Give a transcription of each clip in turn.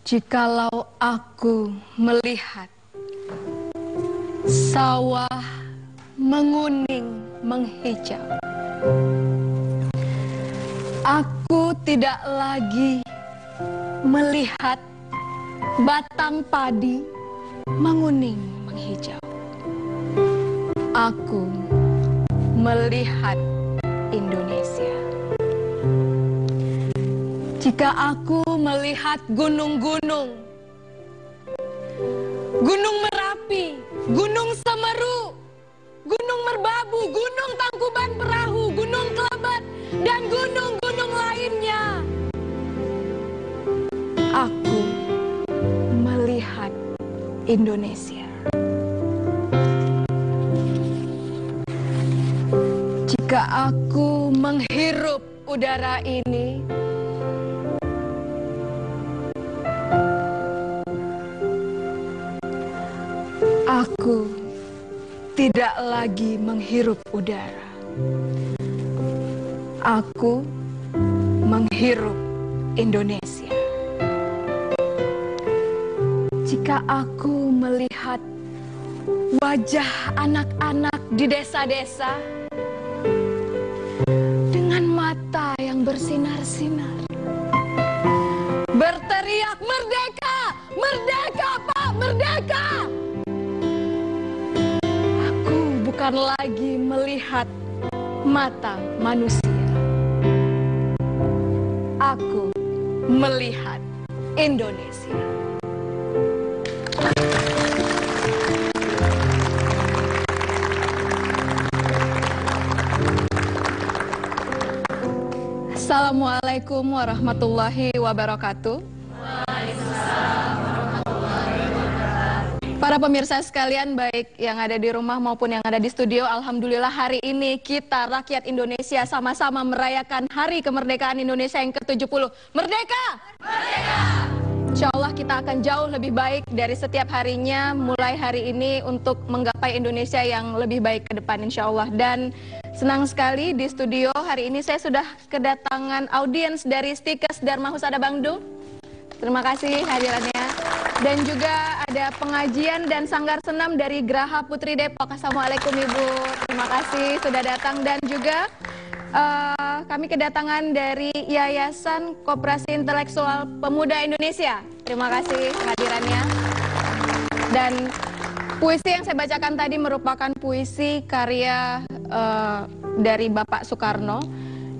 Jikalau aku melihat sawah menguning menghijau, aku tidak lagi melihat batang padi menguning menghijau. Aku melihat Indonesia. Jika aku melihat gunung-gunung, Gunung Merapi, Gunung Semeru, Gunung Merbabu, Gunung Tangkuban Perahu, Gunung Kelebat, dan gunung-gunung lainnya, aku melihat Indonesia. Jika aku menghirup udara ini, aku tidak lagi menghirup udara. Aku menghirup Indonesia. Jika aku melihat wajah anak-anak di desa-desa dengan mata yang bersinar-sinar, berteriak merdeka, merdeka Pak, merdeka. Bukan lagi melihat mata manusia. Aku melihat Indonesia. Assalamualaikum warahmatullahi wabarakatuh. Para pemirsa sekalian, baik yang ada di rumah maupun yang ada di studio, alhamdulillah hari ini kita rakyat Indonesia sama-sama merayakan Hari Kemerdekaan Indonesia yang ke-70. Merdeka! Merdeka! Insya Allah kita akan jauh lebih baik dari setiap harinya mulai hari ini untuk menggapai Indonesia yang lebih baik ke depan insya Allah. Dan senang sekali di studio hari ini saya sudah kedatangan audiens dari Stikes Dharma Husada Bandung. Terima kasih hadirannya. Dan juga ada pengajian dan sanggar senam dari Graha Putri Depok. Assalamualaikum Ibu, terima kasih sudah datang. Dan juga kami kedatangan dari Yayasan Koperasi Intelektual Pemuda Indonesia. Terima kasih kehadirannya. Dan puisi yang saya bacakan tadi merupakan puisi karya dari Bapak Soekarno,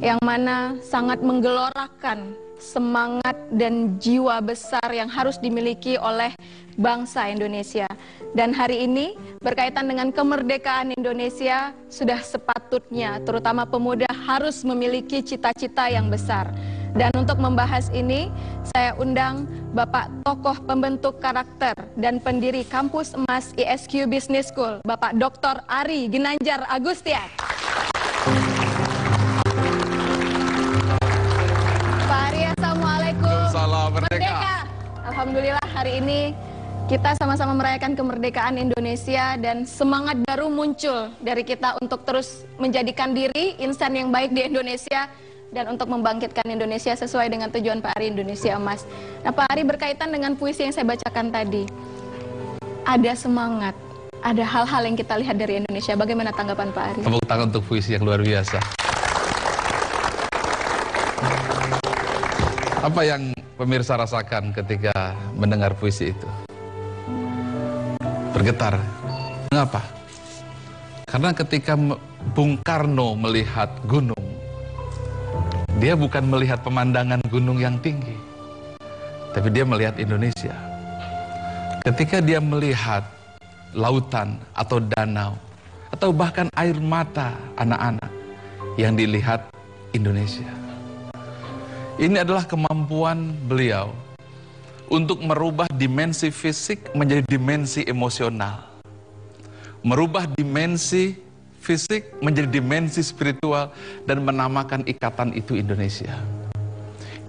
yang mana sangat menggelorakan semangat dan jiwa besar yang harus dimiliki oleh bangsa Indonesia. Dan hari ini berkaitan dengan kemerdekaan Indonesia, sudah sepatutnya terutama pemuda harus memiliki cita-cita yang besar. Dan untuk membahas ini, saya undang Bapak tokoh pembentuk karakter dan pendiri Kampus Emas ISQ Business School, Bapak Dr. Ari Ginanjar Agustian. Assalamualaikum. Salam merdeka. Alhamdulillah hari ini kita sama-sama merayakan kemerdekaan Indonesia dan semangat baru muncul dari kita untuk terus menjadikan diri insan yang baik di Indonesia dan untuk membangkitkan Indonesia sesuai dengan tujuan Pak Ari, Indonesia Emas. Nah, Pak Ari, berkaitan dengan puisi yang saya bacakan tadi, ada semangat, ada hal-hal yang kita lihat dari Indonesia. Bagaimana tanggapan Pak Ari? Tepuk tangan untuk puisi yang luar biasa. Apa yang pemirsa rasakan ketika mendengar puisi itu? Bergetar. Mengapa? Karena ketika Bung Karno melihat gunung, dia bukan melihat pemandangan gunung yang tinggi, tapi dia melihat Indonesia. Ketika dia melihat lautan atau danau, atau bahkan air mata anak-anak, yang dilihat Indonesia. Ini adalah kemampuan beliau untuk merubah dimensi fisik menjadi dimensi emosional. Merubah dimensi fisik menjadi dimensi spiritual dan menamakan ikatan itu Indonesia.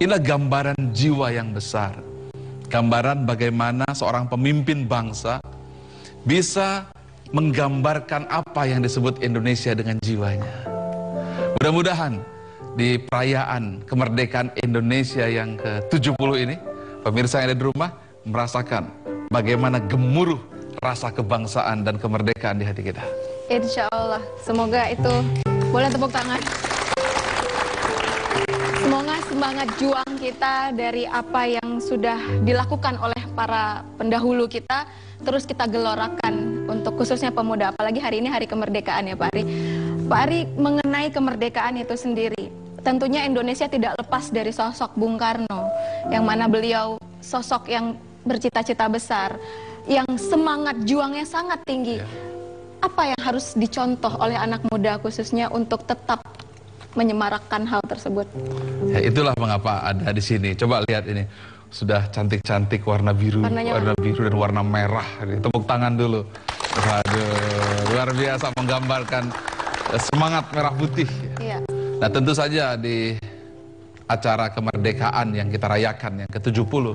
Inilah gambaran jiwa yang besar. Gambaran bagaimana seorang pemimpin bangsa bisa menggambarkan apa yang disebut Indonesia dengan jiwanya. Mudah-mudahan di perayaan kemerdekaan Indonesia yang ke-70 ini, pemirsa yang ada di rumah merasakan bagaimana gemuruh rasa kebangsaan dan kemerdekaan di hati kita. Insya Allah, semoga itu, boleh tepuk tangan. Semoga semangat juang kita dari apa yang sudah dilakukan oleh para pendahulu kita, terus kita gelorakan untuk khususnya pemuda, apalagi hari ini hari kemerdekaan ya Pak Ari. Pak Ari, mengenai kemerdekaan itu sendiri, tentunya Indonesia tidak lepas dari sosok Bung Karno, yang mana beliau sosok yang bercita-cita besar, yang semangat juangnya sangat tinggi. Apa yang harus dicontoh oleh anak muda khususnya untuk tetap menyemarakkan hal tersebut? Ya, itulah mengapa ada di sini. Coba lihat ini, sudah cantik-cantik warna biru, warna biru dan warna merah. Tepuk tangan dulu. Waduh, luar biasa menggambarkan semangat merah putih. Iya. Nah, tentu saja di acara kemerdekaan yang kita rayakan yang ke-70,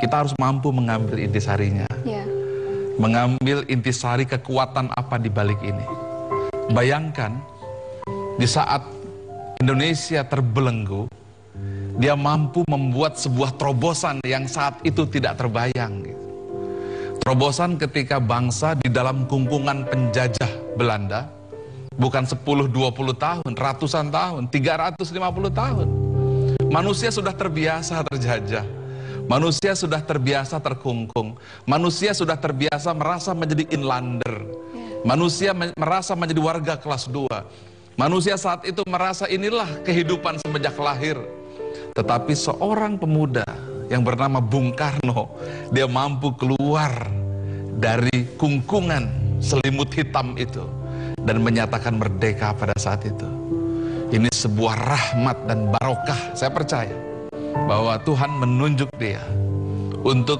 kita harus mampu mengambil intisarinya. Iya. Mengambil intisari kekuatan apa di balik ini. Bayangkan di saat Indonesia terbelenggu, dia mampu membuat sebuah terobosan yang saat itu tidak terbayang. Terobosan ketika bangsa di dalam kungkungan penjajah Belanda, bukan 10-20 tahun, ratusan tahun, 350 tahun. Manusia sudah terbiasa terjajah. Manusia sudah terbiasa terkungkung. Manusia sudah terbiasa merasa menjadi inlander. Manusia merasa menjadi warga kelas 2. Manusia saat itu merasa inilah kehidupan semenjak lahir. Tetapi seorang pemuda yang bernama Bung Karno, dia mampu keluar dari kungkungan selimut hitam itu dan menyatakan merdeka pada saat itu. Ini sebuah rahmat dan barokah. Saya percaya bahwa Tuhan menunjuk dia untuk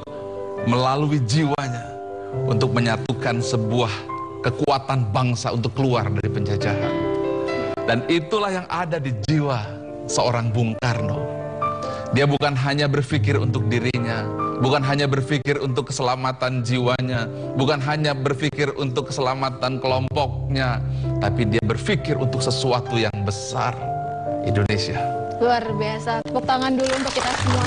melalui jiwanya untuk menyatukan sebuah kekuatan bangsa untuk keluar dari penjajahan. Dan itulah yang ada di jiwa seorang Bung Karno. Dia bukan hanya berpikir untuk dirinya, bukan hanya berpikir untuk keselamatan jiwanya, bukan hanya berpikir untuk keselamatan kelompoknya, tapi dia berpikir untuk sesuatu yang besar, Indonesia. Luar biasa, tepuk tangan dulu untuk kita semua.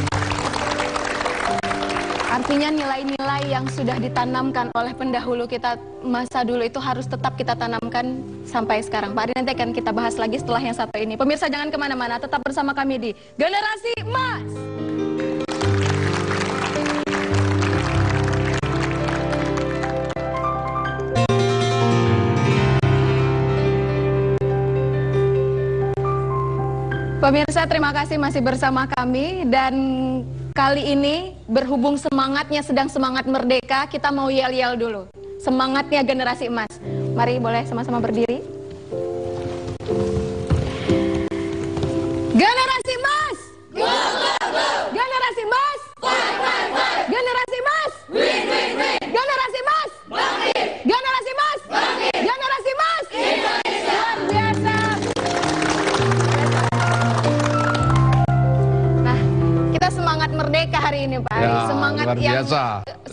Artinya nilai-nilai yang sudah ditanamkan oleh pendahulu kita masa dulu itu harus tetap kita tanamkan sampai sekarang. Pak Ari, nanti akan kita bahas lagi setelah yang satu ini. Pemirsa jangan kemana-mana, tetap bersama kami di Generasi Emas. Pemirsa, terima kasih masih bersama kami, dan kali ini berhubung semangatnya sedang semangat merdeka, kita mau yel-yel dulu. Semangatnya Generasi Emas. Mari boleh sama-sama berdiri. Generasi Emas! Go, go, go! Generasi Emas! Fight, fight, fight! Generasi Emas! Win, win, win! Generasi Emas! Bangkit! Generasi Emas! Bangkit! Generasi Emas! Indonesia! Luar biasa! Nah, kita semangat merdeka hari ini, Pak. Ya, semangat luar yang biasa.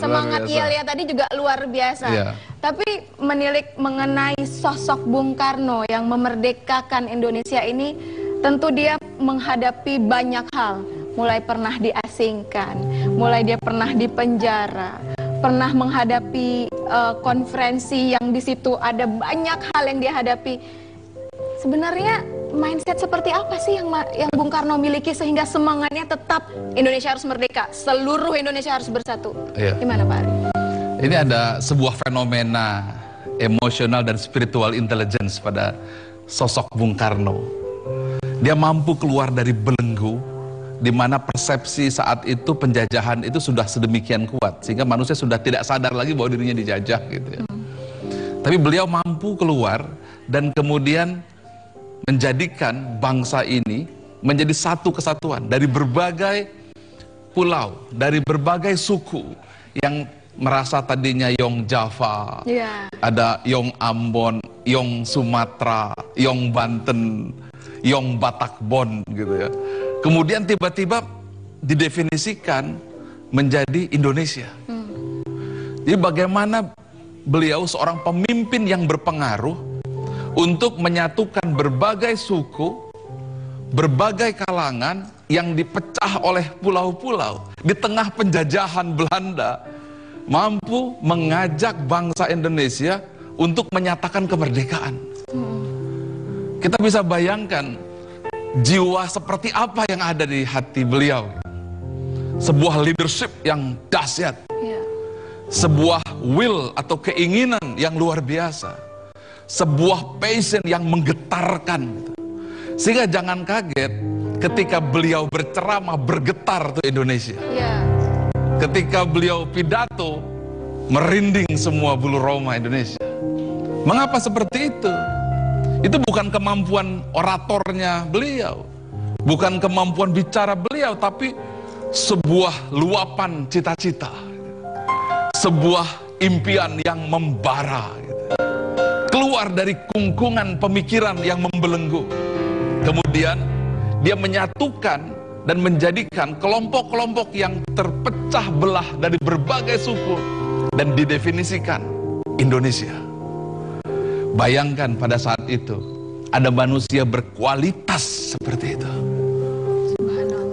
semangat Luar biasa. Yel ya tadi juga luar biasa. Ya. Tapi menilik mengenai sosok Bung Karno yang memerdekakan Indonesia ini, tentu dia menghadapi banyak hal. Mulai pernah diasingkan, mulai dia pernah dipenjara, pernah menghadapi konferensi yang di situ ada banyak hal yang dia hadapi. Sebenarnya mindset seperti apa sih yang Bung Karno miliki sehingga semangatnya tetap Indonesia harus merdeka, seluruh Indonesia harus bersatu? Iya. Gimana Pak Ari? Ini ada sebuah fenomena emosional dan spiritual intelligence pada sosok Bung Karno. Dia mampu keluar dari belenggu di mana persepsi saat itu penjajahan itu sudah sedemikian kuat sehingga manusia sudah tidak sadar lagi bahwa dirinya dijajah gitu ya. Tapi beliau mampu keluar dan kemudian menjadikan bangsa ini menjadi satu kesatuan dari berbagai pulau, dari berbagai suku yang merasa tadinya Yong Java, ada Yong Ambon, Yong Sumatera, Yong Banten, Yong Batakbon gitu ya. Kemudian tiba-tiba didefinisikan menjadi Indonesia. Jadi bagaimana beliau seorang pemimpin yang berpengaruh untuk menyatukan berbagai suku, berbagai kalangan yang dipecah oleh pulau-pulau di tengah penjajahan Belanda mampu mengajak bangsa Indonesia untuk menyatakan kemerdekaan. Kita bisa bayangkan jiwa seperti apa yang ada di hati beliau. Sebuah leadership yang dahsyat, sebuah will atau keinginan yang luar biasa, sebuah passion yang menggetarkan. Sehingga jangan kaget ketika beliau berceramah, bergetar tuh Indonesia. Ketika beliau pidato, merinding semua bulu roma Indonesia. Mengapa seperti itu? Itu bukan kemampuan oratornya beliau, bukan kemampuan bicara beliau, tapi sebuah luapan cita-cita, sebuah impian yang membara, keluar dari kungkungan pemikiran yang membelenggu. Kemudian dia menyatukan dan menjadikan kelompok-kelompok yang terpecah belah dari berbagai suku dan didefinisikan Indonesia. Bayangkan pada saat itu ada manusia berkualitas seperti itu.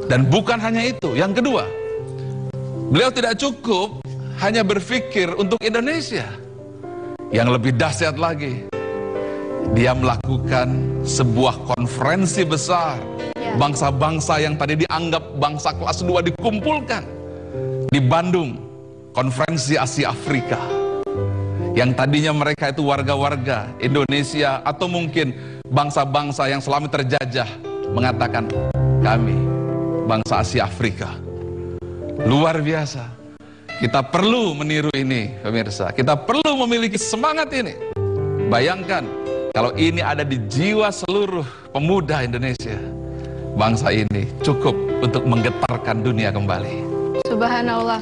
Dan bukan hanya itu, yang kedua, beliau tidak cukup hanya berpikir untuk Indonesia. Yang lebih dahsyat lagi, dia melakukan sebuah konferensi besar. Bangsa-bangsa yang tadi dianggap bangsa kelas 2 dikumpulkan di Bandung, konferensi Asia Afrika. Yang tadinya mereka itu warga-warga Indonesia atau mungkin bangsa-bangsa yang selama terjajah mengatakan, kami bangsa Asia Afrika. Luar biasa. Kita perlu meniru ini, pemirsa. Kita perlu memiliki semangat ini. Bayangkan kalau ini ada di jiwa seluruh pemuda Indonesia, bangsa ini cukup untuk menggetarkan dunia kembali. Subhanallah.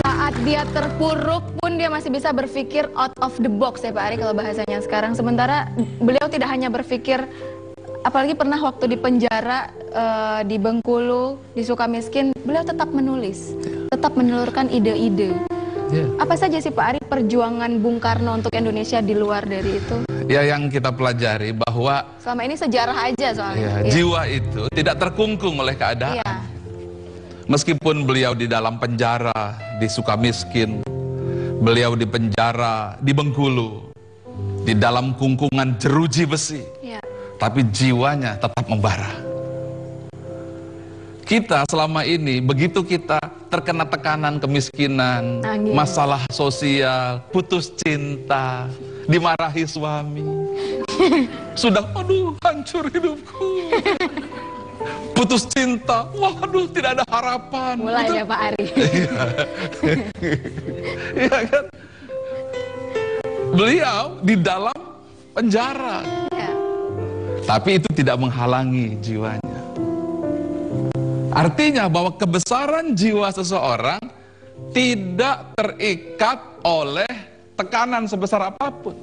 Saat dia terpuruk pun dia masih bisa berpikir out of the box ya Pak Ari kalau bahasanya sekarang. Sementara beliau tidak hanya berpikir, apalagi pernah waktu di penjara di Bengkulu, di Sukamiskin, beliau tetap menulis, tetap menelurkan ide-ide. Apa saja sih Pak Ari perjuangan Bung Karno untuk Indonesia di luar dari itu? Ya, yang kita pelajari bahwa selama ini sejarah aja soalnya. Jiwa itu tidak terkungkung oleh keadaan. Meskipun beliau di dalam penjara di Sukamiskin, beliau di penjara di Bengkulu, di dalam kungkungan jeruji besi, tapi jiwanya tetap membara. Kita selama ini, begitu kita terkena tekanan kemiskinan, masalah sosial, putus cinta, dimarahi suami, sudah aduh hancur hidupku, putus cinta, waduh tidak ada harapan. Mulai ya Pak Ari. Iya kan? Beliau di dalam penjara, tapi itu tidak menghalangi jiwanya. Artinya bahwa kebesaran jiwa seseorang tidak terikat oleh tekanan sebesar apapun.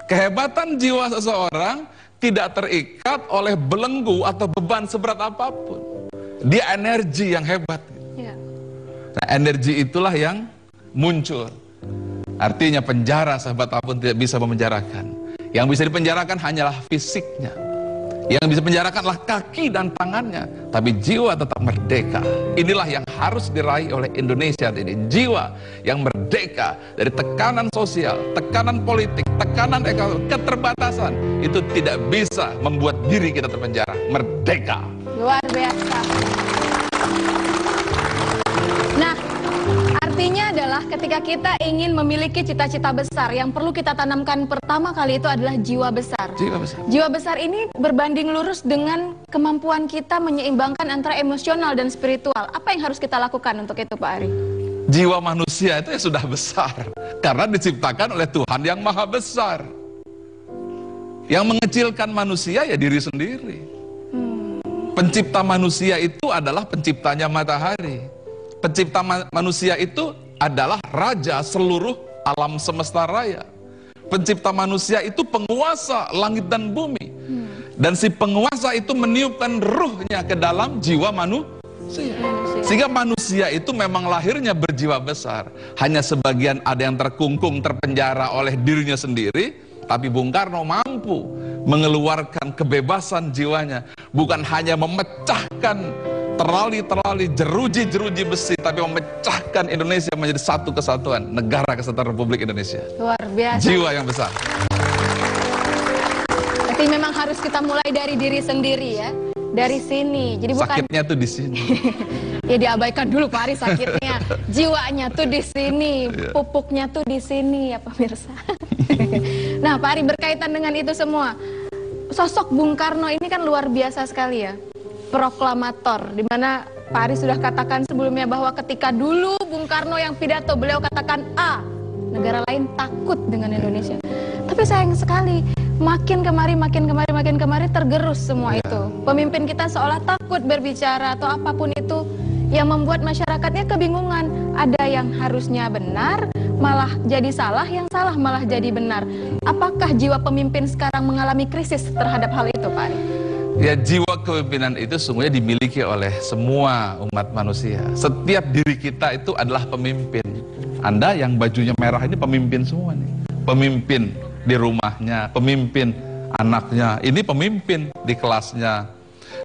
Kehebatan jiwa seseorang tidak terikat oleh belenggu atau beban seberat apapun. Dia energi yang hebat. Nah, energi itulah yang muncul. Artinya penjara, sahabat apapun tidak bisa memenjarakan. Yang bisa dipenjarakan hanyalah fisiknya. Yang bisa penjarakanlah kaki dan tangannya, tapi jiwa tetap merdeka. Inilah yang harus diraih oleh Indonesia ini. Jiwa yang merdeka dari tekanan sosial, tekanan politik, tekanan ekonomi, keterbatasan. Itu tidak bisa membuat diri kita terpenjara. Merdeka. Luar biasa. Nah, artinya adalah ketika kita ingin memiliki cita-cita besar, yang perlu kita tanamkan pertama kali itu adalah jiwa besar. Jiwa besar. Jiwa besar ini berbanding lurus dengan kemampuan kita menyeimbangkan antara emosional dan spiritual. Apa yang harus kita lakukan untuk itu Pak Ari? Jiwa manusia itu ya sudah besar, karena diciptakan oleh Tuhan yang maha besar. Yang mengecilkan manusia ya diri sendiri. Pencipta manusia itu adalah penciptanya matahari. Pencipta manusia itu adalah raja seluruh alam semesta raya. Pencipta manusia itu penguasa langit dan bumi. Dan si penguasa itu meniupkan ruhnya ke dalam jiwa manusia. Sehingga manusia itu memang lahirnya berjiwa besar. Hanya sebagian ada yang terkungkung, terpenjara oleh dirinya sendiri. Tapi Bung Karno mampu mengeluarkan kebebasan jiwanya, bukan hanya memecahkan terali-terali jeruji-jeruji besi, tapi memecahkan Indonesia menjadi satu kesatuan, negara kesatuan Republik Indonesia. Luar biasa. Jiwa yang besar. Berarti memang harus kita mulai dari diri sendiri ya, dari sini. Jadi bukan sakitnya tuh di sini. Ya diabaikan dulu Pak Ari sakitnya. Jiwanya tuh di sini, pupuknya tuh di sini ya pemirsa. Nah Pak Ari, berkaitan dengan itu semua, sosok Bung Karno ini kan luar biasa sekali ya. Proklamator, dimana Pak Ari sudah katakan sebelumnya bahwa ketika dulu Bung Karno yang pidato, beliau katakan A, negara lain takut dengan Indonesia. Tapi sayang sekali, makin kemari tergerus semua itu. Pemimpin kita seolah takut berbicara atau apapun itu, yang membuat masyarakatnya kebingungan. Ada yang harusnya benar malah jadi salah, yang salah malah jadi benar. Apakah jiwa pemimpin sekarang mengalami krisis terhadap hal itu Pak Ari? Ya, jiwa kepemimpinan itu sungguhnya dimiliki oleh semua umat manusia. Setiap diri kita itu adalah pemimpin. Anda yang bajunya merah ini pemimpin semua nih. Pemimpin di rumahnya, pemimpin anaknya, ini pemimpin di kelasnya.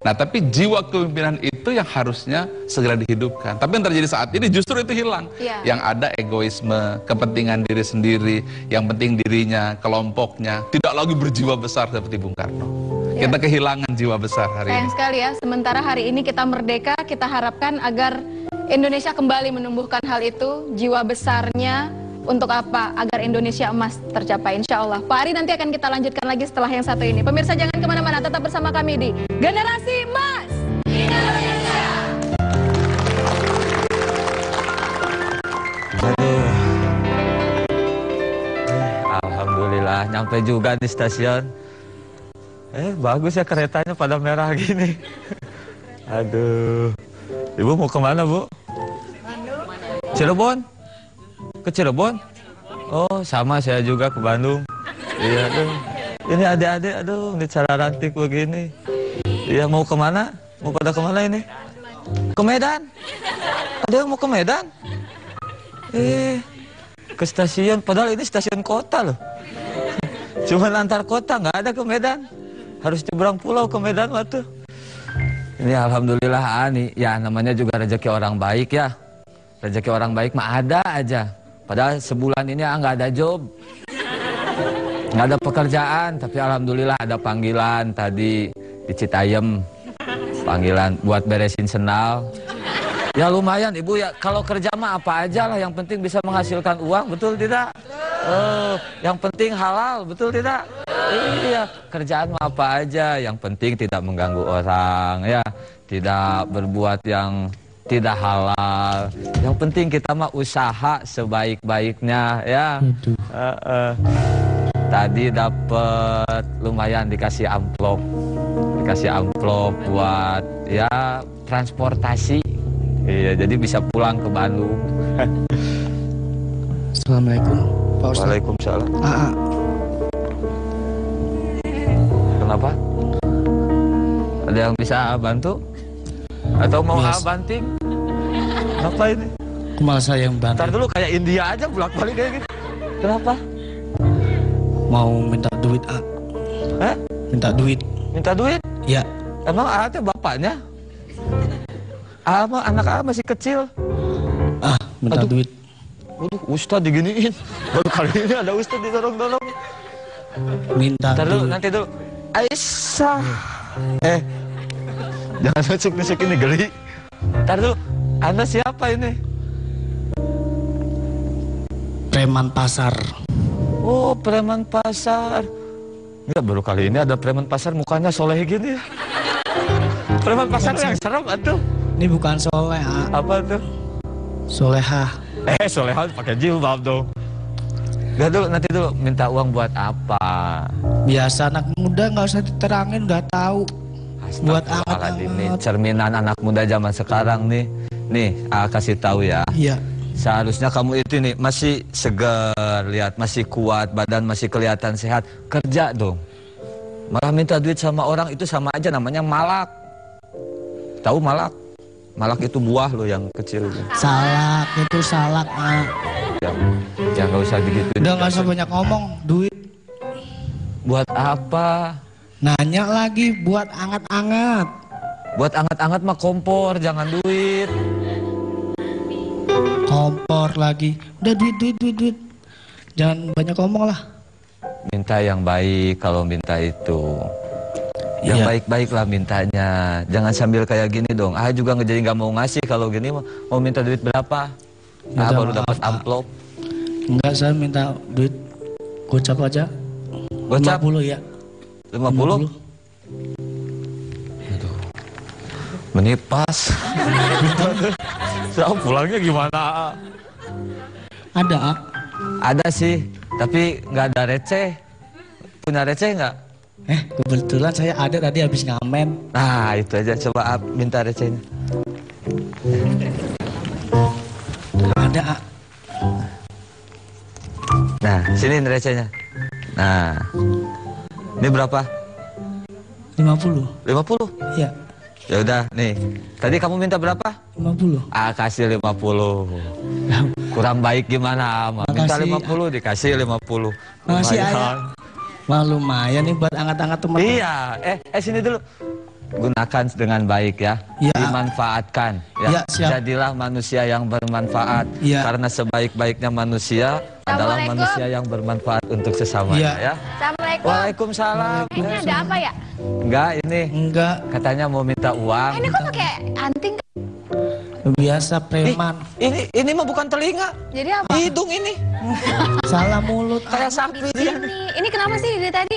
Nah, tapi jiwa kepemimpinan itu yang harusnya segera dihidupkan. Tapi yang terjadi saat ini justru itu hilang. Yang ada egoisme, kepentingan diri sendiri, yang penting dirinya, kelompoknya, tidak lagi berjiwa besar seperti Bung Karno. Kita kehilangan jiwa besar hari ini. Sayang sekali ya, sementara hari ini kita merdeka, kita harapkan agar Indonesia kembali menumbuhkan hal itu, jiwa besarnya, untuk apa? Agar Indonesia emas tercapai, insya Allah. Pak Ari, nanti akan kita lanjutkan lagi setelah yang satu ini. Pemirsa jangan kemana-mana, tetap bersama kami di Generasi Emas Indonesia. Aduh. Alhamdulillah, nyampe juga di stasiun. Bagus ya keretanya pada merah gini. Aduh. Ibu mau kemana, Bu? Cirebon? Ke Cirebon? Oh, sama saya juga ke Bandung. Iya, aduh. Ini adik-adik, aduh, ini cara ranting begini. Iya, mau kemana? Mau pada kemana ini? Ke Medan? Ada yang mau ke Medan? Ke stasiun, padahal ini stasiun kota loh. Cuman antar kota, nggak ada ke Medan. Harus nyebrang pulau ke Medan waktu. Ini alhamdulillah Ani, ya namanya juga rezeki orang baik ya. Rezeki orang baik mah ada aja. Padahal sebulan ini nggak ada job, nggak ada pekerjaan. Tapi alhamdulillah ada panggilan tadi di Citayam, panggilan buat beresin sendal. Ya lumayan Ibu ya, kalau kerja mah apa aja lah, yang penting bisa menghasilkan uang, betul tidak? Yang penting halal, betul tidak? Iya, kerjaan mah apa aja, yang penting tidak mengganggu orang, ya, tidak berbuat yang tidak halal. Yang penting kita mah usaha sebaik-baiknya, ya. Tadi dapat lumayan dikasih amplop buat ya transportasi. Iya, jadi bisa pulang ke Bandung. Assalamualaikum, Pak Ustadz. Waalaikumsalam. Kenapa? Ada yang bisa bantu? Atau mau banting? Kenapa ini? Aku malah saya yang bantu. Ntar dulu kayak India aja bolak-balik kayak gitu. Kenapa? Mau minta duit, Minta duit. Minta duit? Ya. Emang ada bapaknya? Anak masih kecil. Minta duit. Waduh, Ustadz diginiin. Baru kali ini ada Ustadz didorong-dorong. Minta dulu, duit. nanti dulu. Aisyah. Jangan nusuk-nusuk ini, geli. Ntar dulu, Anda siapa ini? Preman pasar. Oh, preman pasar. Enggak, baru kali ini ada preman pasar mukanya soleh gini ya. Preman pasar yang serem atuh. Ini bukan soleh, Apa tuh? Solehah. Solehah pakai jilbab dong. Enggak dulu, nanti dulu minta uang buat apa? Biasa anak muda nggak usah diterangin, udah tahu. Buat ini cerminan anak muda zaman sekarang nih. Nih, kasih tahu ya. Iya. Seharusnya kamu itu nih masih segar, lihat masih kuat, badan masih kelihatan sehat. Kerja dong. Malah minta duit sama orang itu sama aja namanya malak. Tahu malak? Malak itu buah loh yang kecil. Salak, itu salak, Ya nggak usah begitu. Udah nggak usah banyak ngomong, duit. Buat apa? Nanya lagi buat anget-anget. Buat anget-anget mah kompor, jangan duit. Kompor lagi. Udah duit. Jangan banyak ngomong lah. Minta yang baik kalau minta itu. Yang Iya. baik-baik lah mintanya. Jangan sambil kayak gini dong. Ah juga jadi nggak mau ngasih kalau gini mau minta duit berapa? Ah Minta baru maaf, dapat Pak. amplop. Enggak, saya minta duit gocap aja. Gocap 50 ya. 50? Menit pas. Saya pulangnya gimana? Ada, A. Ada sih, tapi nggak ada receh. Punya receh nggak? Kebetulan saya ada tadi habis ngamen. Nah itu aja, coba minta recehnya. Ada, A. Nah sini recehnya. Nah ini berapa? 50. 50? Iya, Ya udah nih. Tadi kamu minta berapa? 50. Ah kasih 50. Kurang baik gimana? Minta Makasih, 50 dikasih 50. Makasih, Lumayan. Ayah. Wah, lumayan nih buat anget-anget teman. Iya, sini dulu. Gunakan dengan baik ya. Iya. Dimanfaatkan ya. Iya, siap. Jadilah manusia yang bermanfaat. Iya. Karena sebaik-baiknya manusia adalah Assalamualaikum. manusia yang bermanfaat untuk sesamanya Iya. ya. Assalamualaikum. Waalaikumsalam. Ini ada apa ya? Enggak, ini Enggak, katanya mau minta uang. Ini kok pakai anting? biasa preman. Ini mah bukan telinga. Jadi apa? Hidung ini. Salah mulut. Kayak sapi dia. Ini kenapa sih dari tadi?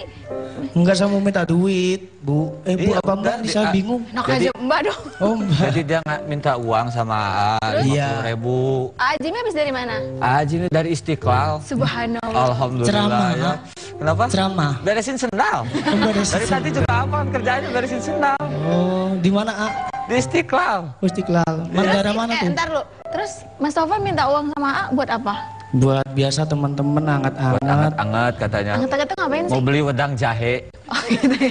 Enggak, saya mau minta duit, Bu. Bu Iya, apa enggak, Mbak? Saya bingung. Enak Jadi- aja Mbak dong. Oh, Mbak. Jadi dia nggak minta uang sama Iya. 50.000. Ajimnya habis dari mana? Aji ini dari Istiqlal. Subhanallah. Alhamdulillah Ceramah, ya. ya? Kenapa? Ceramah. Beresin sendal. Beresin Dari tadi juga apa kerjanya beresin sendal. Oh, di mana, A? Di Istiqlal. Istiqlal. Negara mana tuh? Ntar lu. Terus Mas Taufan minta uang sama A buat apa? Buat biasa teman-teman Buat anget-anget. anget-anget katanya. Anget-anget tuh ngapain Mau sih? beli wedang jahe. Oh gitu ya.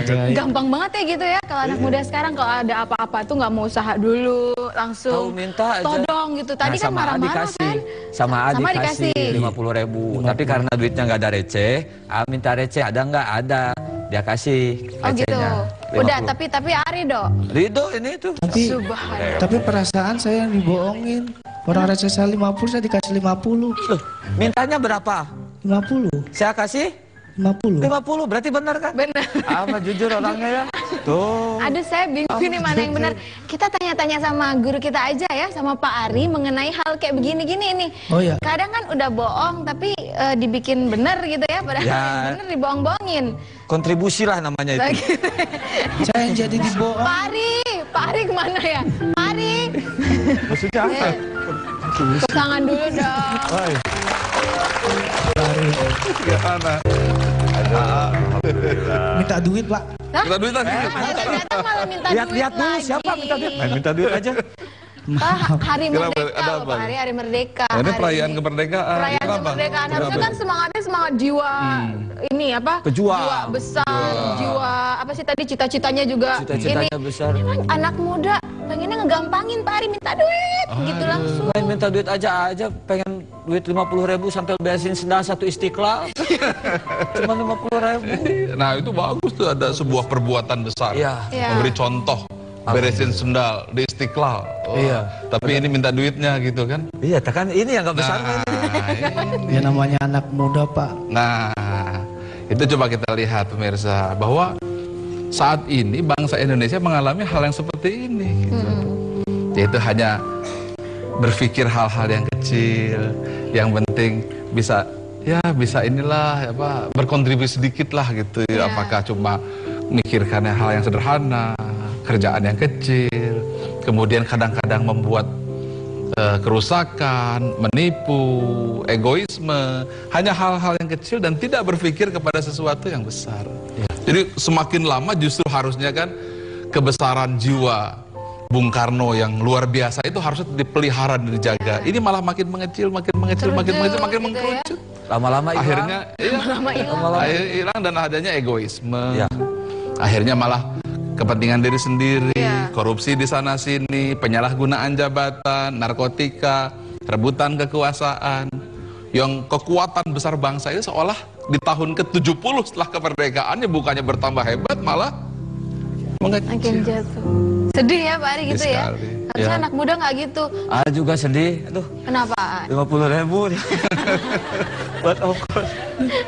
Jahe. Gampang banget ya gitu ya. Kalau anak muda sekarang kalau ada apa-apa tuh nggak mau usaha dulu, Tahu langsung minta aja. todong gitu. Tadi Nah, kan sama A marah-marah dikasih. kan. Sama A Sama dikasih dikasih. 50.000. Tapi karena duitnya nggak ada receh, A minta receh. Ada nggak? Ada. Dia kasih Oh gitu. recehnya. Udah, 50. tapi Ari dong. Ridho ini tuh. Tapi Subhanallah. tapi perasaan saya yang dibohongin. Orang receh saya 50, saya dikasih 50. Loh, mintanya berapa? 50. Saya kasih 50. 50. Berarti benar kan? Bener. Ama jujur orangnya ya. Tuh. Aduh saya bingung ini mana yang benar. Kita tanya-tanya sama guru kita aja ya, sama Pak Ari mengenai hal kayak begini-gini ini. Oh ya. Kadang kan udah bohong tapi dibikin bener gitu ya, padahal Ya. yang bener dibohong-bohongin. Kontribusi lah namanya itu. Lagi. Saya yang jadi dibohong. Pak Ari kemana ya? Pak Ari. Maksudnya apa? Pesangan dulu dong. Woi. Gimana? Minta duit, Pak. Hah? Kita duit lagi. Ternyata malah minta duit Lihat-lihat dulu lagi. siapa minta duit. Minta duit aja. Hari Kenapa? Merdeka Ada loh, apa? Pak Ari, Hari Merdeka. Nah, ini hari perayaan ini. kemerdekaan. Perayaan Kenapa? kemerdekaan. Harusnya Kenapa? kan semangatnya semangat jiwa ini apa? Pejuang. Jiwa besar, jiwa apa sih tadi cita-citanya juga Cita-citanya ini. besar. Ini kan anak muda pengennya ngegampangin Pak Ari minta duit gitu langsung. Main minta duit aja pengen duit 50.000 sampai beresin sendal satu Istiqlal. Cuma 50.000. Nah itu bagus tuh, ada sebuah perbuatan besar. Iya. Iya. Memberi contoh, beresin sendal di Istiqlal. Oh, Iya. Tapi ini minta duitnya gitu kan. Iya, kan ini yang nggak besar. Nah, ini. Ya namanya anak muda, Pak. Nah, itu coba kita lihat pemirsa bahwa saat ini bangsa Indonesia mengalami hal yang seperti ini, gitu. Yaitu hanya berpikir hal-hal yang kecil, yang penting bisa inilah apa berkontribusi sedikit lah gitu. Iya. Apakah cuma mikirkan hal yang sederhana, kerjaan yang kecil, kemudian kadang-kadang membuat kerusakan, menipu, egoisme, hanya hal-hal yang kecil dan tidak berpikir kepada sesuatu yang besar. Jadi semakin lama justru harusnya kan kebesaran jiwa Bung Karno yang luar biasa itu harusnya dipelihara dan dijaga. Ini malah makin mengecil, makin mengkerucut. Lama-lama hilang. Akhirnya Lama hilang. akhirnya hilang dan adanya egoisme. Ya. Akhirnya malah kepentingan diri sendiri, Iya. korupsi di sana sini, penyalahgunaan jabatan, narkotika, rebutan kekuasaan. Yang kekuatan besar bangsa itu seolah di tahun ke-70 setelah kemerdekaannya bukannya bertambah hebat, malah Makin mengecil. jatuh. Sedih ya Pak Ari gitu ya? Sekali. Harusnya Ya. anak muda nggak gitu. Juga sedih. Aduh, Kenapa? 50.000 buat ongkos.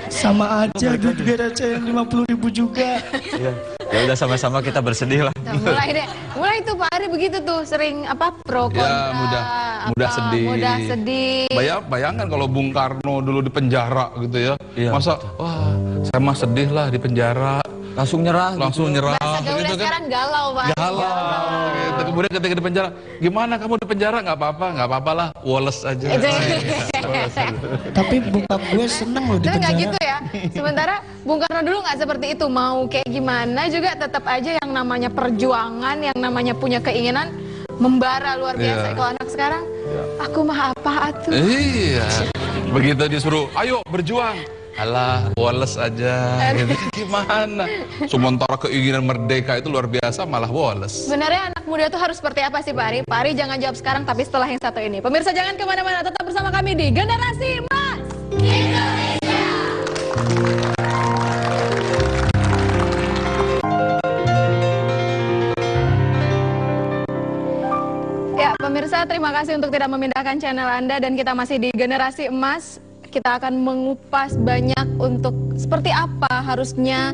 Sama aja duit biar aja yang 50.000 juga. Ya, ya udah sama-sama kita bersedih lah. Nah, mulai deh. Mulai tuh Pak Ari begitu tuh sering apa pro kontra. Ya, mudah apa, sedih. Mudah sedih. Bayangkan kalau Bung Karno dulu di penjara gitu ya. Iya, Masa, wah saya mah sedih lah di penjara. Langsung nyerah. Langsung nyerah. Bahasa gaulnya gitu kan. sekarang galau Pak Ari. Galau. Gitu. Kemudian ketika di penjara, gimana kamu di penjara? Nggak apa-apa lah, Wallace aja. Tapi bokap gue seneng loh di Tapi nggak penjara. gitu ya. Sementara Bung Karno dulu nggak seperti itu. Mau kayak gimana juga tetap aja yang namanya perjuangan, yang namanya punya keinginan membara luar biasa. Iya. Kalau anak sekarang, aku mah apa atuh. Iya. Begitu disuruh, ayo berjuang. Alah, Wallace aja. Gitu. Gimana? Sementara keinginan merdeka itu luar biasa, malah Wallace. Sebenarnya anak muda tuh harus seperti apa sih Pak Ari? Pak Ari jangan jawab sekarang, tapi setelah yang satu ini. Pemirsa jangan kemana-mana, tetap bersama kami di Generasi Emas Indonesia. Ya, pemirsa terima kasih untuk tidak memindahkan channel Anda dan kita masih di Generasi Emas. Kita akan mengupas banyak untuk seperti apa harusnya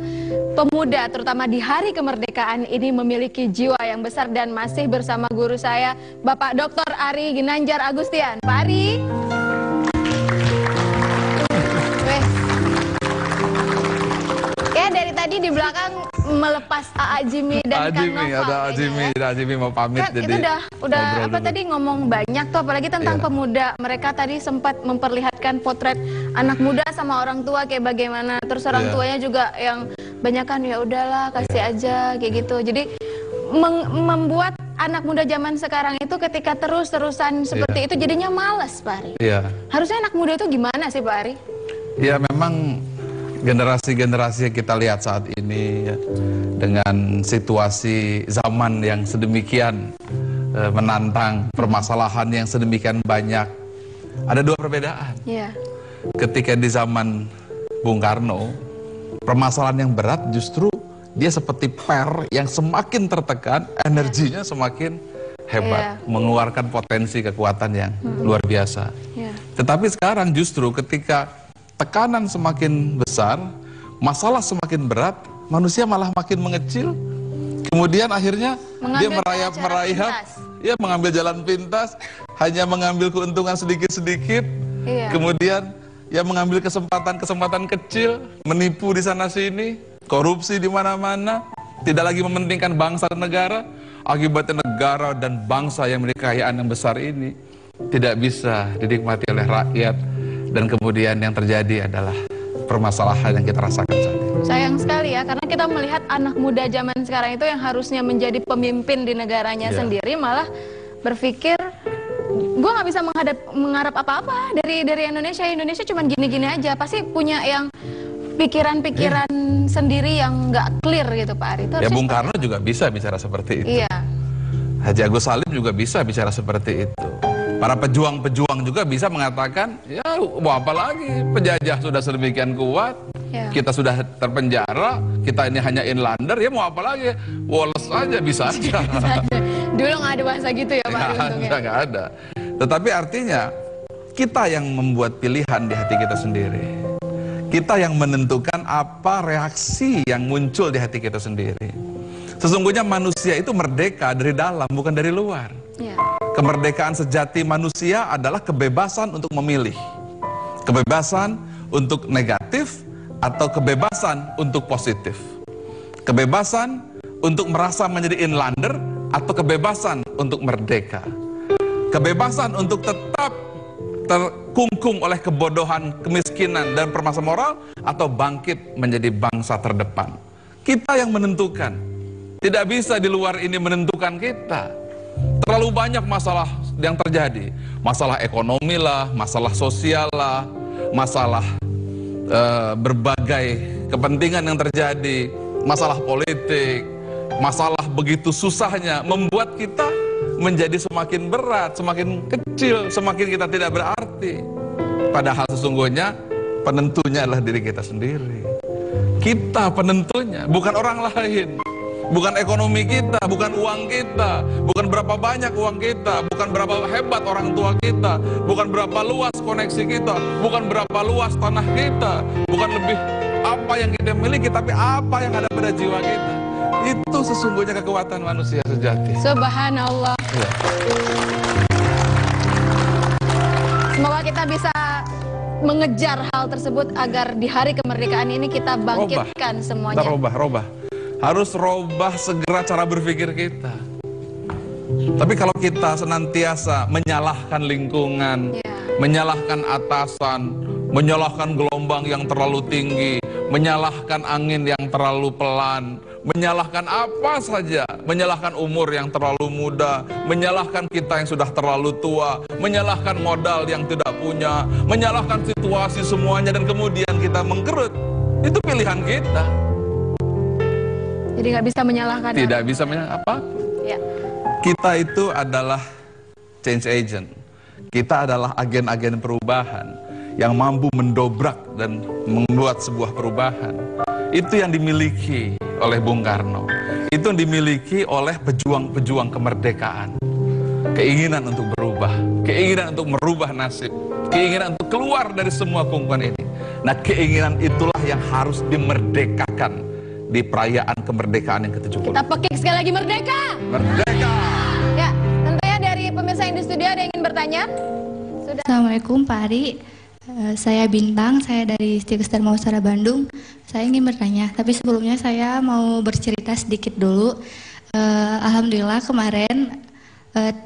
pemuda terutama di hari kemerdekaan ini memiliki jiwa yang besar dan masih bersama guru saya Bapak Dr. Ari Ginanjar Agustian. Pak Ari. Weh. Ya dari tadi di belakang melepas AA Jimmy dan Kang Noval. Ada Jimmy mau pamit Kan jadi. kita udah ngobrol apa dulu. tadi ngomong banyak tuh apalagi tentang Iya. pemuda. Mereka tadi sempat memperlihatkan potret anak muda sama orang tua kayak bagaimana. Terus orang Iya. tuanya juga yang banyak kan ya udahlah kasih aja kayak gitu. Jadi membuat anak muda zaman sekarang itu ketika terus-terusan seperti itu jadinya malas Pak Ari. Iya. Harusnya anak muda itu gimana sih Pak Ari? Ya memang generasi-generasi yang kita lihat saat ini ya, dengan situasi zaman yang sedemikian menantang, permasalahan yang sedemikian banyak, ada dua perbedaan. Iya. Ketika di zaman Bung Karno, permasalahan yang berat justru dia seperti per yang semakin tertekan, energinya semakin hebat, Iya. mengeluarkan potensi kekuatan yang luar biasa. Iya. Tetapi sekarang justru ketika tekanan semakin besar, masalah semakin berat, manusia malah makin mengecil. Kemudian akhirnya Mengambil dia cara merayap-merayap, pintas. ya mengambil jalan pintas, hanya mengambil keuntungan sedikit-sedikit. Iya. Kemudian ya mengambil kesempatan-kesempatan kecil, menipu di sana sini, korupsi di mana-mana, tidak lagi mementingkan bangsa dan negara. Akibatnya negara dan bangsa yang memiliki kekayaan yang besar ini tidak bisa dinikmati oleh rakyat. Dan kemudian yang terjadi adalah permasalahan yang kita rasakan saat ini. Sayang sekali ya, karena kita melihat anak muda zaman sekarang itu yang harusnya menjadi pemimpin di negaranya Iya. sendiri malah berpikir, gue nggak bisa mengharap apa-apa dari Indonesia. Indonesia cuma gini-gini aja, pasti punya yang pikiran-pikiran sendiri yang nggak clear gitu Pak Ari. Itu Ya harusnya Bung seperti- Karno juga bisa bicara seperti itu. Iya, Haji Agus Salim juga bisa bicara seperti itu. Para pejuang-pejuang juga bisa mengatakan, ya mau apa lagi, penjajah sudah sedemikian kuat, iya. kita sudah terpenjara, kita ini hanya inlander, ya mau apa lagi, Wallace aja bisa aja. Dulu nggak ada bahasa gitu ya Pak Ari untungnya. Nggak ada. Tetapi artinya, kita yang membuat pilihan di hati kita sendiri. Kita yang menentukan apa reaksi yang muncul di hati kita sendiri. Sesungguhnya manusia itu merdeka dari dalam, bukan dari luar. Iya. Kemerdekaan sejati manusia adalah kebebasan untuk memilih. Kebebasan untuk negatif atau kebebasan untuk positif. Kebebasan untuk merasa menjadi inlander atau kebebasan untuk merdeka. Kebebasan untuk tetap terkungkung oleh kebodohan, kemiskinan, dan permasalahan moral atau bangkit menjadi bangsa terdepan. Kita yang menentukan. Tidak bisa di luar ini menentukan kita. Terlalu banyak masalah yang terjadi. Masalah ekonomi lah, masalah sosial lah, masalah berbagai kepentingan yang terjadi, masalah politik, masalah begitu susahnya membuat kita menjadi semakin berat, semakin kecil, semakin kita tidak berarti. Padahal sesungguhnya penentunya adalah diri kita sendiri. Kita penentunya, bukan orang lain. Bukan ekonomi kita, bukan uang kita, bukan berapa banyak uang kita, bukan berapa hebat orang tua kita, bukan berapa luas koneksi kita, bukan berapa luas tanah kita, bukan lebih apa yang kita miliki, tapi apa yang ada pada jiwa kita. Itu sesungguhnya kekuatan manusia sejati. Subhanallah. Ya. Semoga kita bisa mengejar hal tersebut agar di hari kemerdekaan ini kita bangkitkan semuanya. Kita robah. Harus robah segera cara berpikir kita. Tapi kalau kita senantiasa menyalahkan lingkungan, menyalahkan atasan, menyalahkan gelombang yang terlalu tinggi, menyalahkan angin yang terlalu pelan, menyalahkan apa saja, menyalahkan umur yang terlalu muda, menyalahkan kita yang sudah terlalu tua, menyalahkan modal yang tidak punya, menyalahkan situasi semuanya, dan kemudian kita mengkerut. Itu pilihan kita. Jadi nggak bisa menyalahkan. Tidak bisa menyalahkan apa. Ya. Kita itu adalah change agent. Kita adalah agen-agen perubahan yang mampu mendobrak dan membuat sebuah perubahan. Itu yang dimiliki oleh Bung Karno. Itu yang dimiliki oleh pejuang-pejuang kemerdekaan. Keinginan untuk berubah, keinginan untuk merubah nasib, keinginan untuk keluar dari semua kungkungan ini. Nah, keinginan itulah yang harus dimerdekakan di perayaan kemerdekaan yang ke-70. Kita pekik sekali lagi, merdeka! Merdeka! Ya, tentunya dari pemirsa yang di studio ada yang ingin bertanya? Sudah. Assalamualaikum Pak Ari, saya Bintang, saya dari Stikes Dharma Husara Bandung. Saya ingin bertanya, tapi sebelumnya saya mau bercerita sedikit dulu. Alhamdulillah kemarin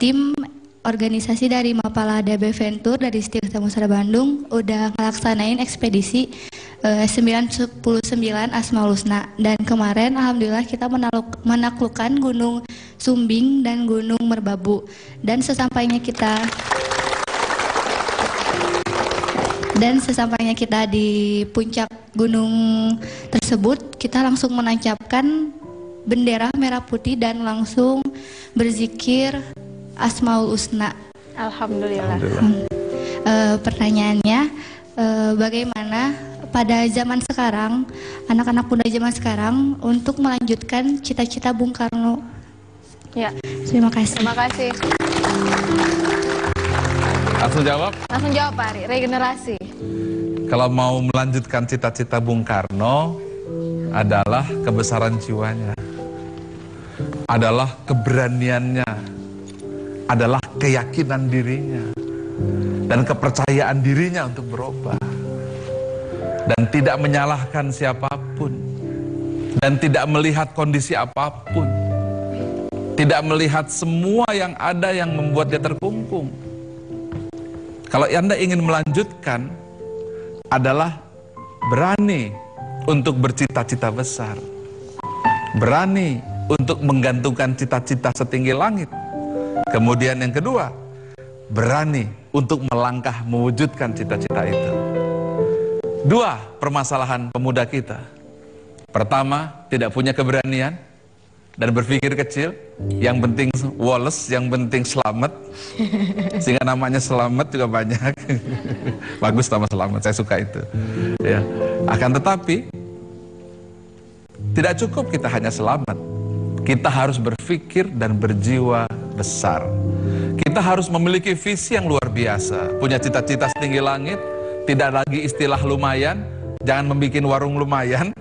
tim organisasi dari Mapala DB Venture dari Stikes Dharma Husara Bandung udah ngelaksanain ekspedisi 919 Asmaul Husna, dan kemarin alhamdulillah kita menaklukkan Gunung Sumbing dan Gunung Merbabu, dan sesampainya kita di puncak gunung tersebut, kita langsung menancapkan bendera merah putih dan langsung berzikir Asmaul Husna. Alhamdulillah. Pertanyaannya, bagaimana pada zaman sekarang, anak-anak muda zaman sekarang untuk melanjutkan cita-cita Bung Karno? Ya. Terima kasih. Terima kasih. Langsung jawab? Langsung jawab Pak Ari, regenerasi. Kalau mau melanjutkan cita-cita Bung Karno adalah kebesaran jiwanya, adalah keberaniannya, adalah keyakinan dirinya, dan kepercayaan dirinya untuk berubah. Dan tidak menyalahkan siapapun, dan tidak melihat kondisi apapun, tidak melihat semua yang ada yang membuat dia terkungkung. Kalau Anda ingin melanjutkan, adalah berani untuk bercita-cita besar, berani untuk menggantungkan cita-cita setinggi langit. Kemudian yang kedua, berani untuk melangkah mewujudkan cita-cita itu. Dua permasalahan pemuda kita. Pertama, tidak punya keberanian dan berpikir kecil. Yang penting Wallace, yang penting selamat. Sehingga namanya selamat juga banyak. Bagus nama selamat, saya suka itu. Ya. Akan tetapi, tidak cukup kita hanya selamat. Kita harus berpikir dan berjiwa besar. Kita harus memiliki visi yang luar biasa. Punya cita-cita setinggi langit. Tidak lagi istilah lumayan, jangan membuat warung lumayan,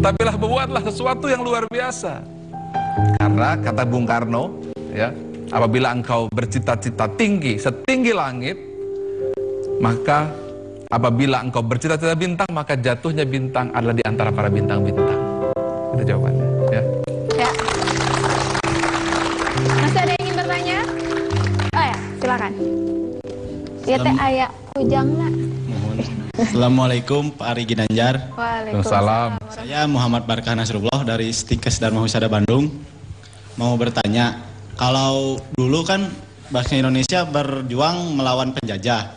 tapilah buatlah sesuatu yang luar biasa. Karena kata Bung Karno, ya, apabila engkau bercita-cita tinggi, setinggi langit, maka apabila engkau bercita-cita bintang, maka jatuhnya bintang adalah di antara para bintang-bintang. Itu jawabannya. Ya. Ya. Masih ada yang ingin bertanya? Oh ya, silakan. Ya teh aya kujangna. Assalamualaikum Pak Ari Ginanjar. Waalaikumsalam. Saya Muhammad Barkah Nasrullah dari Stikes Dharma Husada Bandung. Mau bertanya, kalau dulu kan bahasa Indonesia berjuang melawan penjajah.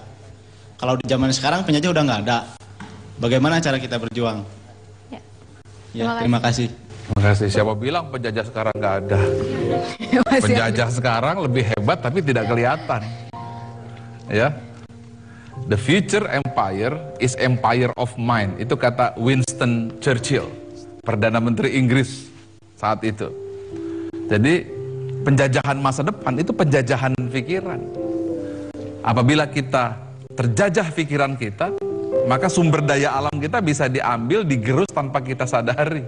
Kalau di zaman sekarang penjajah udah nggak ada. Bagaimana cara kita berjuang? Ya, terima kasih. Terima kasih. Siapa bilang penjajah sekarang nggak ada? Penjajah sekarang lebih hebat tapi tidak kelihatan. Ya. The future empire is empire of mind. Itu kata Winston Churchill, Perdana Menteri Inggris saat itu. Jadi penjajahan masa depan itu penjajahan pikiran. Apabila kita terjajah pikiran kita, maka sumber daya alam kita bisa diambil, digerus tanpa kita sadari.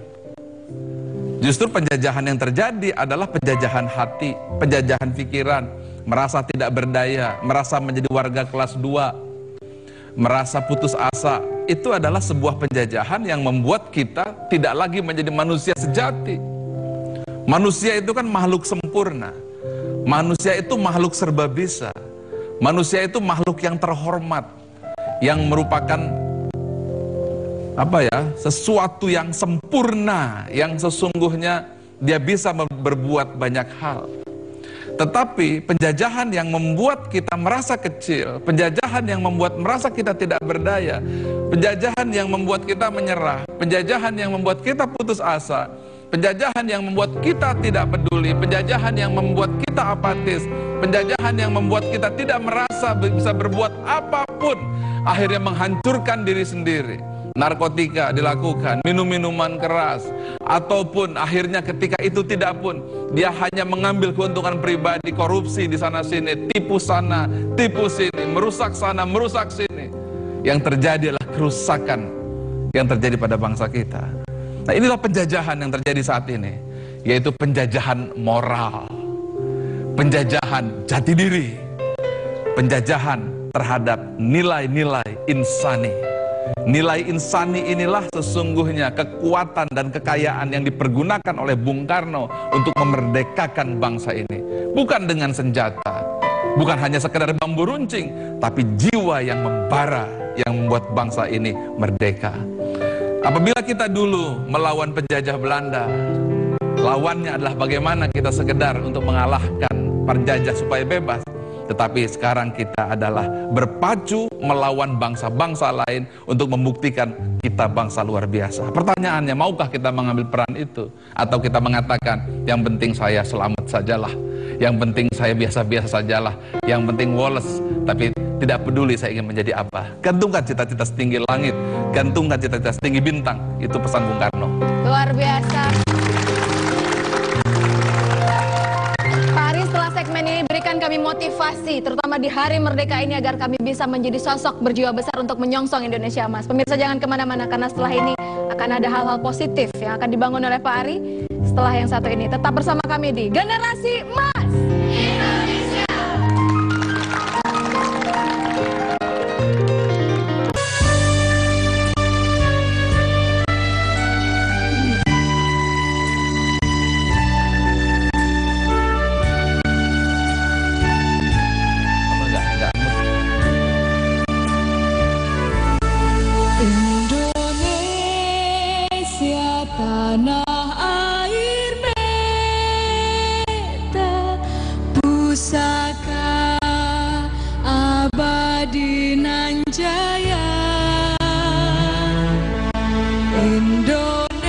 Justru penjajahan yang terjadi adalah penjajahan hati, penjajahan pikiran, merasa tidak berdaya, merasa menjadi warga kelas 2, merasa putus asa. Itu adalah sebuah penjajahan yang membuat kita tidak lagi menjadi manusia sejati. Manusia itu kan makhluk sempurna. Manusia itu makhluk serba bisa. Manusia itu makhluk yang terhormat, yang merupakan sesuatu yang sempurna, yang sesungguhnya dia bisa berbuat banyak hal. Tetapi penjajahan yang membuat kita merasa kecil, penjajahan yang membuat merasa kita tidak berdaya, penjajahan yang membuat kita menyerah, penjajahan yang membuat kita putus asa, penjajahan yang membuat kita tidak peduli, penjajahan yang membuat kita apatis, penjajahan yang membuat kita tidak merasa bisa berbuat apapun, akhirnya menghancurkan diri sendiri. Narkotika dilakukan, minum-minuman keras, ataupun akhirnya ketika itu tidak pun, dia hanya mengambil keuntungan pribadi, korupsi di sana sini, tipu sana, tipu sini, merusak sana, merusak sini. Yang terjadi adalah kerusakan yang terjadi pada bangsa kita. Nah, inilah penjajahan yang terjadi saat ini, yaitu penjajahan moral, penjajahan jati diri, penjajahan terhadap nilai-nilai insani. Nilai insani inilah sesungguhnya kekuatan dan kekayaan yang dipergunakan oleh Bung Karno untuk memerdekakan bangsa ini. Bukan dengan senjata, bukan hanya sekedar bambu runcing, tapi jiwa yang membara yang membuat bangsa ini merdeka. Apabila kita dulu melawan penjajah Belanda, lawannya adalah bagaimana kita sekedar untuk mengalahkan penjajah supaya bebas. Tetapi sekarang kita adalah berpacu melawan bangsa-bangsa lain untuk membuktikan kita bangsa luar biasa. Pertanyaannya, maukah kita mengambil peran itu? Atau kita mengatakan, yang penting saya selamat sajalah, yang penting saya biasa-biasa sajalah, yang penting Wallace, tapi tidak peduli saya ingin menjadi apa. Gantungkan cita-cita setinggi langit, gantungkan cita-cita setinggi bintang. Itu pesan Bung Karno. Luar biasa. Segmen ini berikan kami motivasi, terutama di hari merdeka ini, agar kami bisa menjadi sosok berjiwa besar untuk menyongsong Indonesia Emas. Pemirsa, jangan kemana-mana, karena setelah ini akan ada hal-hal positif yang akan dibangun oleh Pak Ari setelah yang satu ini. Tetap bersama kami di Generasi Emas Indonesia. Tanah air meta, pusaka abadi nan jaya. Indonesia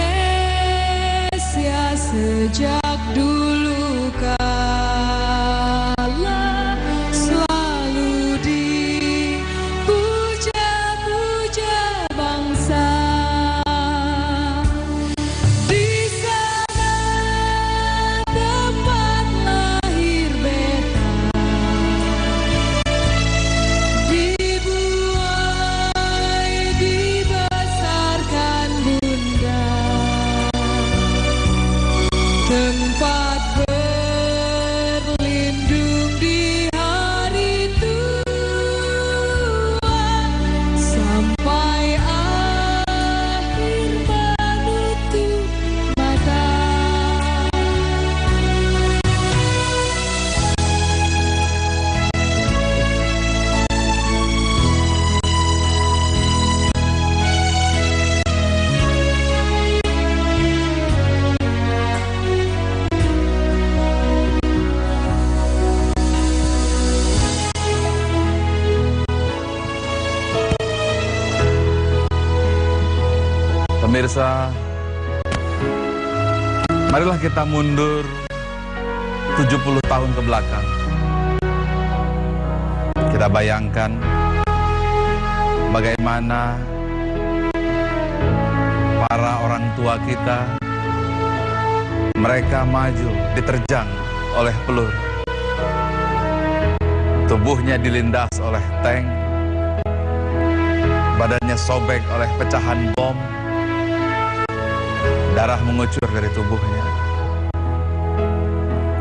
sejak dulu kala selalu dipuja-puja bangsa. Tempat berlindung di hari tua sampai akhir menutup mata. Pemirsa, marilah kita mundur 70 tahun ke belakang. Kita bayangkan bagaimana para orang tua kita, mereka maju diterjang oleh peluru. Tubuhnya dilindas oleh tank, badannya sobek oleh pecahan bom, darah mengucur dari tubuhnya.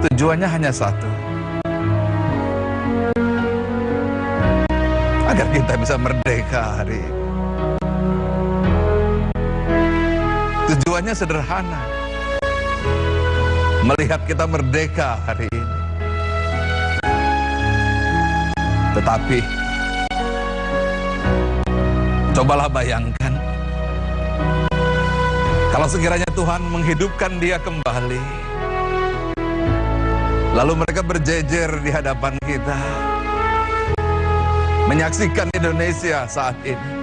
Tujuannya hanya satu, agar kita bisa merdeka hari ini. Tujuannya sederhana, melihat kita merdeka hari ini. Tetapi cobalah bayangkan, kalau sekiranya Tuhan menghidupkan dia kembali, lalu mereka berjejer di hadapan kita, menyaksikan Indonesia saat ini,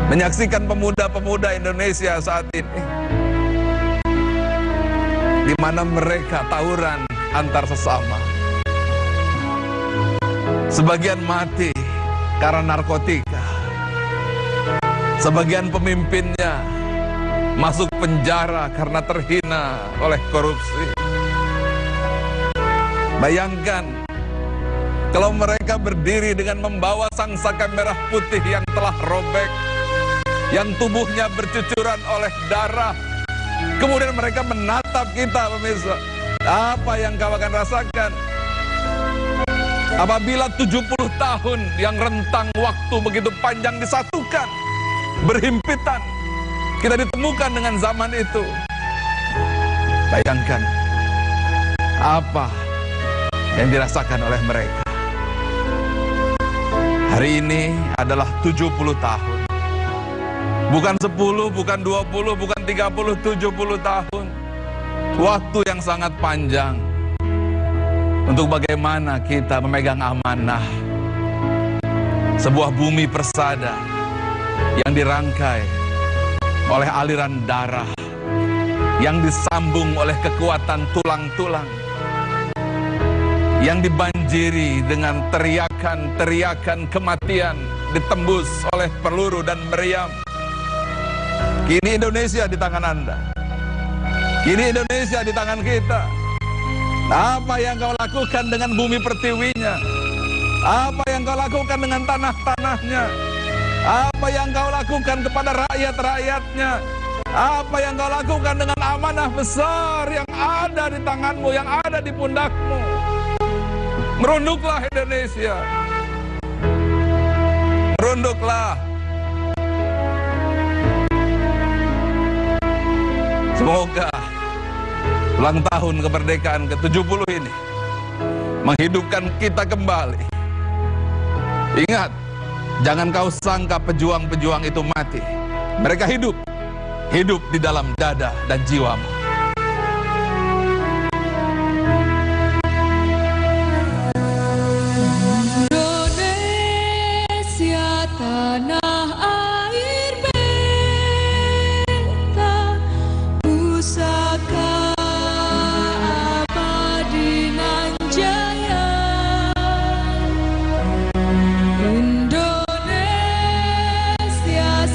menyaksikan pemuda-pemuda Indonesia saat ini, di mana mereka tawuran antar sesama. Sebagian mati karena narkotika, sebagian pemimpinnya masuk penjara karena terhina oleh korupsi. Bayangkan kalau mereka berdiri dengan membawa sangsaka merah putih yang telah robek, yang tubuhnya bercucuran oleh darah. Kemudian mereka menatap kita, pemirsa. Apa yang kau akan rasakan apabila 70 tahun yang rentang waktu begitu panjang disatukan, berhimpitan, kita ditemukan dengan zaman itu. Bayangkan apa yang dirasakan oleh mereka. Hari ini adalah 70 tahun. Bukan 10, bukan 20, bukan 30, 70 tahun. Waktu yang sangat panjang untuk bagaimana kita memegang amanah sebuah bumi persada yang dirangkai oleh aliran darah, yang disambung oleh kekuatan tulang-tulang, yang dibanjiri dengan teriakan-teriakan kematian, ditembus oleh peluru dan meriam. Kini Indonesia di tangan Anda, kini Indonesia di tangan kita. Apa yang kau lakukan dengan bumi pertiwinya? Apa yang kau lakukan dengan tanah-tanahnya? Apa yang kau lakukan kepada rakyat-rakyatnya? Apa yang kau lakukan dengan amanah besar yang ada di tanganmu, yang ada di pundakmu? Merunduklah Indonesia, merunduklah. Semoga ulang tahun kemerdekaan ke-70 ini menghidupkan kita kembali. Ingat, jangan kau sangka pejuang-pejuang itu mati. Mereka hidup, hidup di dalam dada dan jiwamu. Indonesia tanah air beta, pusaka abadi nan jaya. Indonesia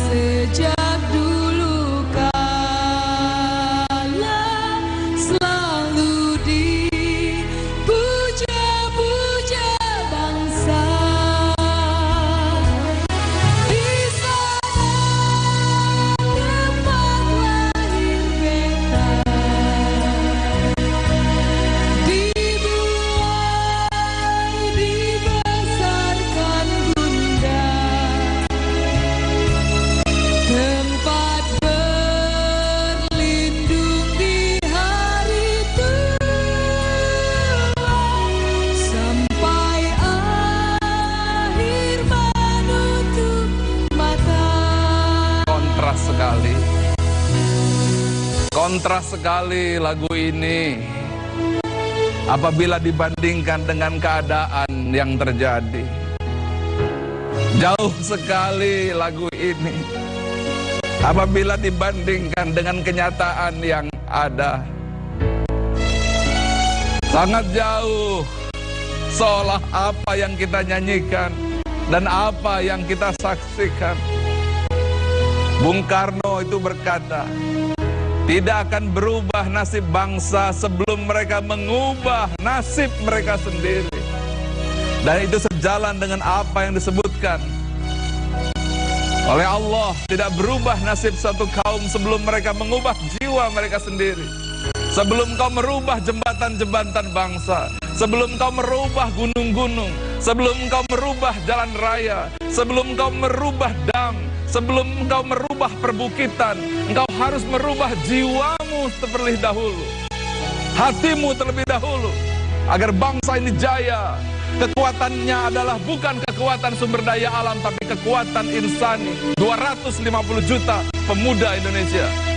sejak dulu kala selalu dipuja-puja bangsa. Di sana tempat lahir beta, dibuai dibesarkan bunda, tempat berlindung di hari tua, sampai akhir menutup mata. Kontras sekali lagu ini apabila dibandingkan dengan keadaan yang terjadi. Jauh sekali lagu ini apabila dibandingkan dengan kenyataan yang ada. Sangat jauh, seolah apa yang kita nyanyikan dan apa yang kita saksikan. Bung Karno itu berkata, tidak akan berubah nasib bangsa sebelum mereka mengubah nasib mereka sendiri. Dan itu sejalan dengan apa yang disebutkan oleh Allah, tidak berubah nasib satu kaum sebelum mereka mengubah jiwa mereka sendiri. Sebelum kau merubah jembatan-jembatan bangsa, sebelum kau merubah gunung-gunung, sebelum kau merubah jalan raya, sebelum kau merubah dam, sebelum engkau merubah perbukitan, engkau harus merubah jiwamu terlebih dahulu, hatimu terlebih dahulu, agar bangsa ini jaya. Kekuatannya adalah bukan kekuatan sumber daya alam, tapi kekuatan insani. 250 juta pemuda Indonesia